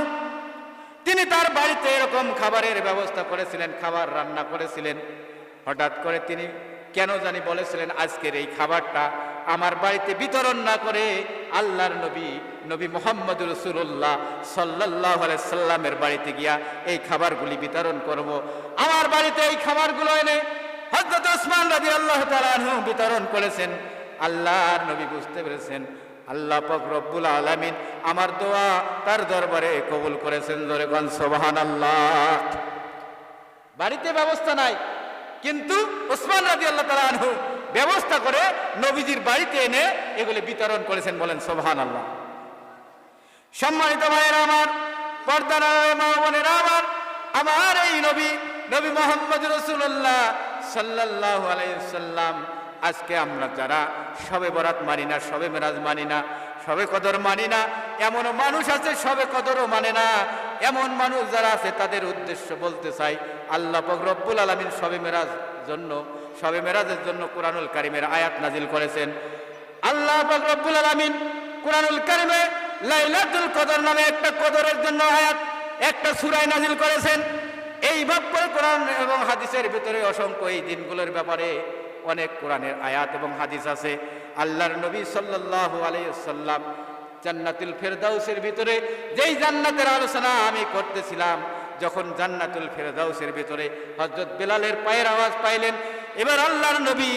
তিনি তার বাড়িতে এরকম খাবারের ব্যবস্থা করেছিলেন, খাবার রান্না করেছিলেন। হঠাৎ করে তিনি কেন জানি বলেছিলেন, আজকের এই খাবারটা আমার বাড়িতে বিতরণ না করে আল্লাহর নবী মুহাম্মদ রাসূলুল্লাহ সাল্লাল্লাহু আলাইহি সাল্লামের বাড়িতে গিয়া এই খাবারগুলি বিতরণ করব। আমার বাড়িতে এই খাবারগুলো এনে হযরত ওসমান রাদিয়াল্লাহু তাআলা আনহু বিতরণ করেছেন। আল্লাহর নবী বুঝতে পেরেছেন, আল্লাহ পাক রব্বুল আলামিন আমার দোয়া তার দরবারে কবুল করেছেন। জোরে কোন সুবহানাল্লাহ। বাড়িতে ব্যবস্থা নাই, কিন্তু ওসমান রাদিয়াল্লাহু তাআলা আনহু ব্যবস্থা করে নবীজির বাড়িতে এনে এগুলি বিতরণ করেছেন। বলেন সুবহানাল্লাহ। সম্মানিত ভাইয়েরা আমার, পর্দার মা বোনেরা আমার, আমার এই নবী মুহাম্মদ রাসূলুল্লাহ সাল্লাল্লাহু আলাইহি ওয়াসাল্লাম, আজকে আমরা যারা শবে বরাত মানি না, শবে মেরাজ মানি না, শবে কদর মানি না, এমন মানুষ আছে শবে কদরও মানে না। এমন মানুষ যারা আছে তাদের উদ্দেশ্য বলতে চাই, আল্লাহ পাক রব্বুল আলামিন শবে মেরাজের জন্য কুরআনুল কারীমের আয়াত নাজিল করেছেন। আল্লাহ পাক রব্বুল আলামিন কুরআনুল কারীমে লাইলাতুল কদর নামে একটা কদরের জন্য আয়াত, একটা সূরা নাজিল করেছেন। এই ভাব করে কোরআন এবং হাদিসের ভিতরে অসংখ্য এই দিনগুলোর ব্যাপারে অনেক কোরআনের আয়াত এবং হাদিস আছে। আল্লাহর নবী সাল্লাল্লাহু আলাইহি ওয়াসাল্লাম জান্নাতুল ফেরদাউসের ভিতরে যেই জান্নাতের আলোচনা আমি করতেছিলাম, যখন জান্নাতুল ফেরদাউসের ভিতরে হযরত বেলালের পায়ের আওয়াজ পাইলেন, এবার আল্লাহর নবী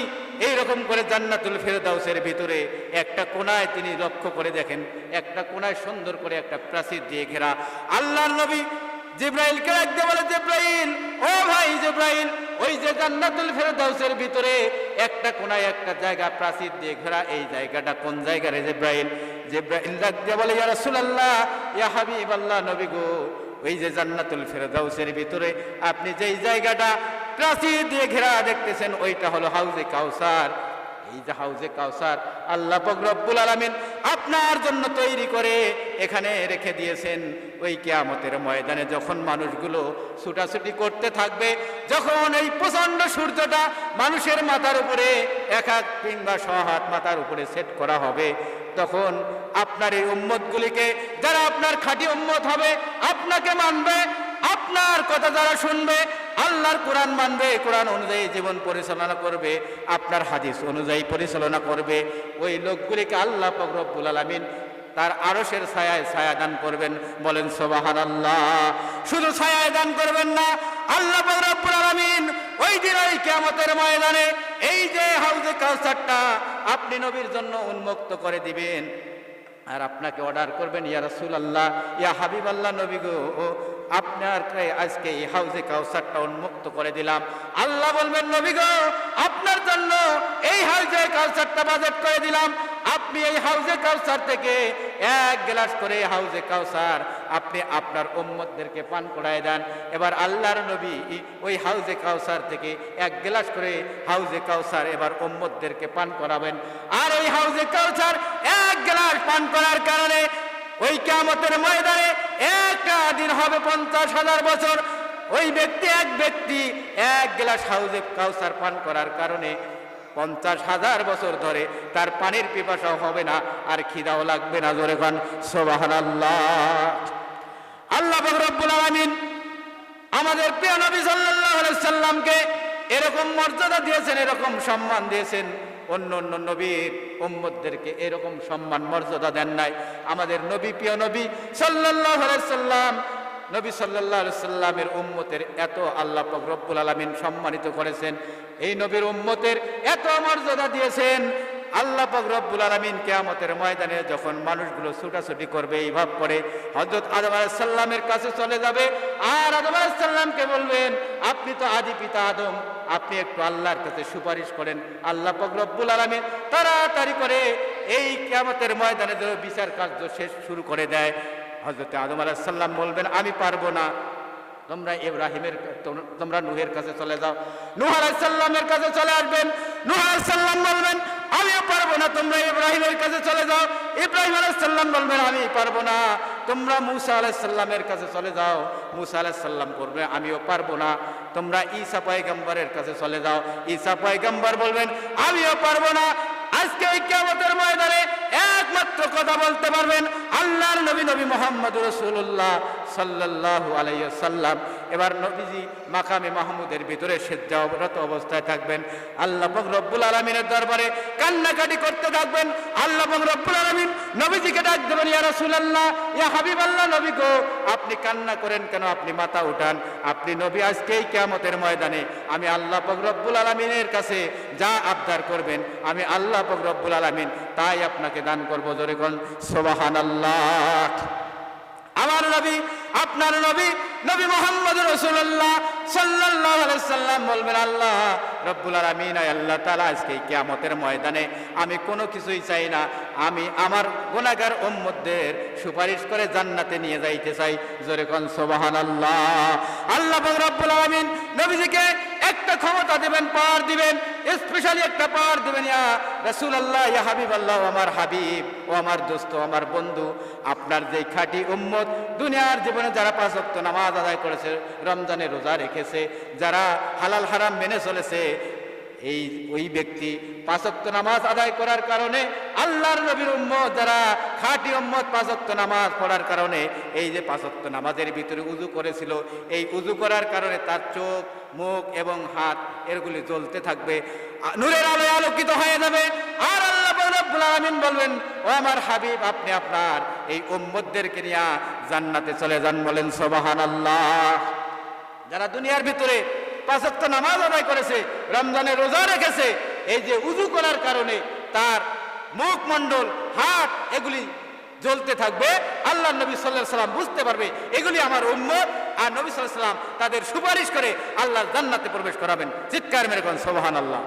এইরকম করে জান্নাতুল ফেরদাউসের ভিতরে একটা কোণায় তিনি লক্ষ্য করে দেখেন, একটা কোণায় সুন্দর করে একটা প্রাচীর দিয়ে ঘেরা। আল্লাহর নবী জিব্রাইলকে ডাকতে বলে, জিব্রাইল, ও ভাই জিব্রাইল, ওই যে জান্নাতুল ফেরদাউসের ভিতরে একটা কোণায় একটা জায়গা প্রাচীর দিয়ে ঘেরা, এই জায়গাটা কোন জায়গা রে জিব্রাইল? জিব্রাইল ডাকতে বলে, ইয়া রাসূলুল্লাহ, ইয়া হাবিবাল্লাহ, নবী গো, ওই যে জান্নাতুল ফেরদাউসের ভিতরে আপনি যেই জায়গাটা প্রাচীর দিয়ে ঘেরা দেখতেছেন, ওইটা হলো হাউজে কাউসার। এই যে হাউজে কাউসার আল্লাহ পাক রব্বুল আলামিন আপনার জন্য তৈরি করে এখানে রেখে দিয়েছেন। ওই কিয়ামতের ময়দানে যখন মানুষগুলো ছুটাছুটি করতে থাকবে, যখন এই প্রচন্ড সূর্যটা মানুষের মাথার উপরে এক কিংবা 100 হাত মাথার উপরে সেট করা হবে, তখন আপনার এই উম্মতগুলিকে, যারা আপনার খাঁটি উম্মত হবে, আপনাকে মানবে, আপনার কথা যারা শুনবে, আল্লাহর কোরআন মানবে, কোরআন অনুযায়ী জীবন পরিচালনা করবে, আপনার হাদিস অনুযায়ী পরিচালনা করবে, ওই লোকগুলিকে আল্লাহ পাক রব্বুল আলামিন তার আরশের ছায়ায় ছায়া দান করবেন। বলেন সুবহানাল্লাহ। শুধু ছায়ায় দান করবেন না, আল্লাহ পাক রব্বুল আলামিন ওই দিন ওই কিয়ামতের ময়দানে এই যে হাউজে কাউসারটা আপনি নবীর জন্য উন্মুক্ত করে দিবেন, আর আপনাকে অর্ডার করবেন, ইয়া রাসূলুল্লাহ, ইয়া হাবিবাল্লাহ, নবী গো, আপনার আজকে এই হাউজে কাউসারটা উন্মুক্ত করে দিলাম। আল্লাহ বলবেন, নবী গো, আপনার জন্য এই হাউজে কাউসারটা বাজেট করে দিলাম, আপনি এই হাউজে কাউসার থেকে 1 গ্লাস করে হাউজে কাউসার আপনি আপনার উম্মতদেরকে পান করায় দেন। এবার আল্লাহর নবী ওই হাউজে কাউসার থেকে 1 গ্লাস করে হাউজে কাউসার এবার উম্মতদেরকে পান করাবেন। আর এই হাউজে কাউসার 1 গ্লাস পান করার কারণে ওই কিয়ামতের ময়দানে একটা দিন হবে 50,000 বছর। ওই এক ব্যক্তি 1 গ্লাস হাউজে কাউসার পান করার কারণে 50,000 বছর ধরে তার পানির পিপাসাও হবে না, আর খিদাও লাগবে না। জোরে কোন সুবহানাল্লাহ। আল্লাহ পাক রব্বুল আলামিন আমাদের প্রিয় নবী সাল্লাল্লাহু আলাইহি সাল্লামকে এরকম মর্যাদা দিয়েছেন, এরকম সম্মান দিয়েছেন, অন্য অন্য নবীর উম্মতদেরকে এরকম সম্মান মর্যাদা দেন নাই। আমাদের নবী, প্রিয় নবী সাল্লাল্লাহু আলাইহি সাল্লাম, নবী সাল্লাল্লাহু আলাইহি সাল্লামের উম্মতের এত আল্লাহ পাক রব্বুল আলামিন সম্মানিত করেছেন, এই নবীর উম্মতের এত মর্যাদা দিয়েছেন। আল্লাহ পাক রব্বুল আলামিন কিয়ামতের ময়দানে যখন মানুষগুলো ছুটাছুটি করবে, এই ভাব করে হযরত আদম আলাইহিস সালামের কাছে চলে যাবে, আর আদম আলাইহিস সালামকে বলবেন, আপনি তো আদি পিতা আদম, আপনি একটু আল্লাহর কাছে সুপারিশ করেন। আল্লাহ পাক রব্বুল আলামিন তাড়াতাড়ি করে এই কিয়ামতের ময়দানে যেন বিচার কার্য শেষ শুরু করে দেয়। হযরত আদম আলাইহিস সালাম বলবেন, আমি পারবো না, তোমরা নূহের কাছে চলে যাও। নূহ আলাইহিস সালামের কাছে চলে আসবেন। নূহ আলাইহিস সালাম বলবেন, আমিও পারবো না, তোমরা ইব্রাহিমের কাছে চলে যাও। ইব্রাহিম আলাইহিস সালাম বলবেন, আমি পারবো না, তোমরা মূসা আলাইহিস সালামের কাছে চলে যাও। মূসা আলাইহিস সালাম বলবেন, আমিও পারবো না, তোমরা ঈসা পয়গম্বরের কাছে চলে যাও। ঈসা পয়গম্বর বলবেন, আমিও পারবো না। আজকে এই কিয়ামতের ময়দানে একমাত্র কথা বলতে পারবেন আল্লাহর নবী, নবী মুহাম্মদুর রাসূলুল্লাহ সাল্লাল্লাহু আলাইহি ওয়াসাল্লাম। এবার নবীজি মাকামে মাহমুদের ভিতরে সিজদারত অবস্থায় থাকবেন। আল্লাহ পাক রব্বুল আলামিনের দরবারে কান্নাকাটি করতে থাকবেন। আল্লাহ পাক রব্বুল আলামিন নবীজিকে ডাক দেবেন, ইয়া রাসূলুল্লাহ, ইয়া হাবিবাল্লাহ, নবী গো, আপনি কান্না করেন কেন? আপনি মাথা উঠান, আপনি নবী আজকে এই কিয়ামতের ময়দানে আমি আল্লাহ পাক রব্বুল আলামিনের কাছে যা আবদার করবেন, আমি আল্লাহ পাক রব্বুল আলামিন তাই আপনাকে দান করব। জোরে কোন সুবহানাল্লাহ। আমার নবী, আপনার নবী, নবী মুহাম্মদুর রাসূলুল্লাহ সাল্লাল্লাহু আলাইহি সাল্লাম বলবেন, আল্লাহ রব্বুল আলামিন, আল্লাহ তাআলা, আজকে কিয়ামতের ময়দানে আমি কোনো কিছুই চাই না, আমি আমার গুনাহগার উম্মতদের সুপারিশ করে জান্নাতে নিয়ে যাইতে চাই। জোরে কোন সুবহানাল্লাহ। আল্লাহ পাক রব্বুল আলামিন নবীজিকে একটা ক্ষমতা দিবেন, পাওয়ার দিবেন, স্পেশালি একটা পাওয়ার দিবেন। ইয়া রাসূলুল্লাহ, ইয়া হাবিবাল্লাহ, আমার হাবিব, ও আমার দোস্ত, আমার বন্ধু, আপনার যে খাঁটি উম্মত, দুনিয়ার জীবনে যারা 5 ওয়াক্ত নামাজ আদায় করেছে, রমজানে রোজা রেখেছে, যারা হালাল হারাম মেনে চলেছে, ওই ব্যক্তি 5 ওয়াক্ত নামাজ আদায় করার কারণে, আল্লাহর নবীর উম্মত যারা খাঁটি উম্মত 5 ওয়াক্ত নামাজ পড়ার কারণে, এই যে 5 ওয়াক্ত নামাজের ভিতরে উযু করেছিল, এই উযু করার কারণে তার চোখ, মুখ এবং হাত এগুলি জ্বলতে থাকবে, নূরের আলোয় আলোকিত হয়ে যাবে। আর আল্লাহ রাব্বুল আলামিন বলবেন, ও আমার হাবিব, আপনি আপনার এই উম্মতদেরকে নিয়ে জান্নাতে চলে যান। বলেন সুবহানাল্লাহ। যারা দুনিয়ার ভিতরে 5 ওয়াক্ত নামাজ আদায় করেছে, রমজানে রোজা রেখেছে, এই যে উযু করার কারণে তার মুখমণ্ডল, হাত এগুলি জ্বলতে থাকবে, আল্লাহ নবী সাল্লাল্লাহু আলাইহি সাল্লাম বুঝতে পারবে এগুলি আমার উম্মত, আর নবী সাল্লাল্লাহু আলাইহি সাল্লাম তাদের সুপারিশ করে আল্লাহর জান্নাতে প্রবেশ করাবেন। চিৎকার মেরে কোন সুবহানাল্লাহ।